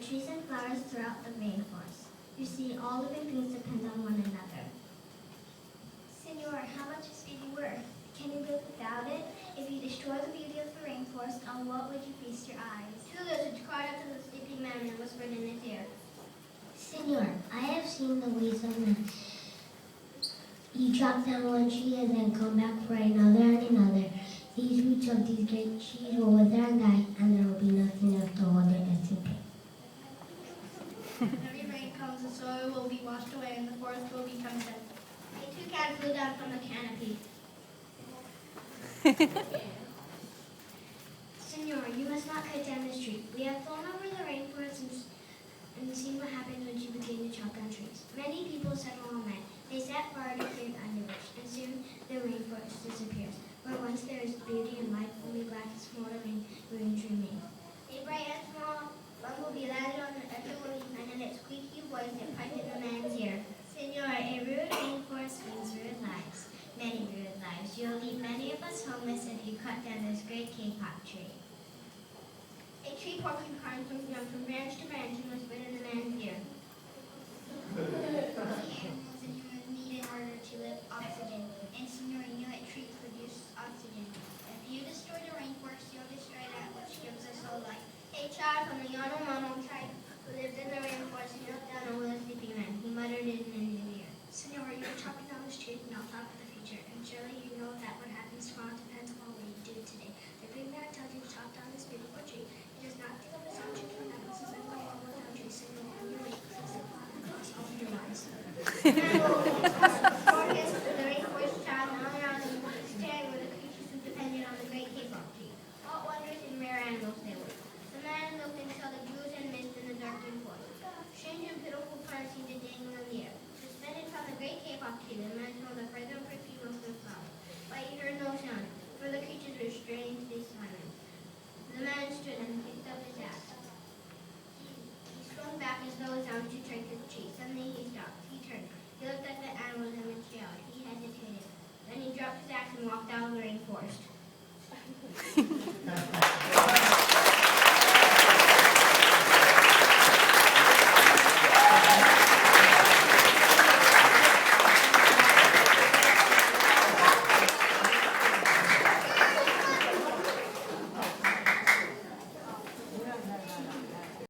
trees and flowers throughout the rainforest. You see, all living things depend on one another. Senor, how much is beauty worth? Can you live without it? If you destroy the beauty of the rainforest, on what would you feast your eyes? Two lizards cried out to the sleeping man and whispered in his ear. Senor, I have seen the ways of men. You chop down one tree and then come back for another and another. These roots of these great trees will wither and die, and there will be nothing left to hold it as you Every rain comes, the soil will be washed away and the forest will become dead. A toucan flew down from the canopy. Senor, you must not cut down this tree. We have flown over the rainforest and seen what happens when you begin to chop down trees. Many people settle on land. They set fire to create underbrush, and soon the rainforest disappears. Where once there is beauty and life, only black and smoldering ruins remain. A bright and small bumblebee landed on the edge of a leaf, and in its squeaky voice it piped in the man's ear. Senor, a rude rainforest means rude lives. Many rude lives. You'll leave many of us homeless if you cut down this great K-pop tree. A tree porcupine comes down from branch to branch and whispered in the man's ear. Animals and humans need in order to live oxygen. And senor, you know that trees produce oxygen. If you destroy the rainforest, you'll destroy that which gives us all life. A child from the Yanomamo tribe who lived in the rainforest knelt down over the sleeping man. He muttered in his ear. Senor, you are chopping down this tree and not thought of the future. And surely you know that what happens tomorrow depends on what we do today. The big man tells you to chop down this beautiful tree. He does not think of his own children that this is a go on without tree. Senor, on your way, please apply across all of your lives. The rainforest child hung around and staring where the creatures who depended on the great K-pop tree. What wondrous and rare animals they were. The man looked and saw the blues and mist in the darkened void. Strange and pitiful plants seemed to dangle in the air. Suspended from the great K-pop tree, the man smelled the fragrant perfume of the flowers. But he heard no sound, for the creatures were strangely silent. The man stood and picked up his axe. He swung back as though his arm should strike the tree. Suddenly he stopped. He turned. He looked at the animals and with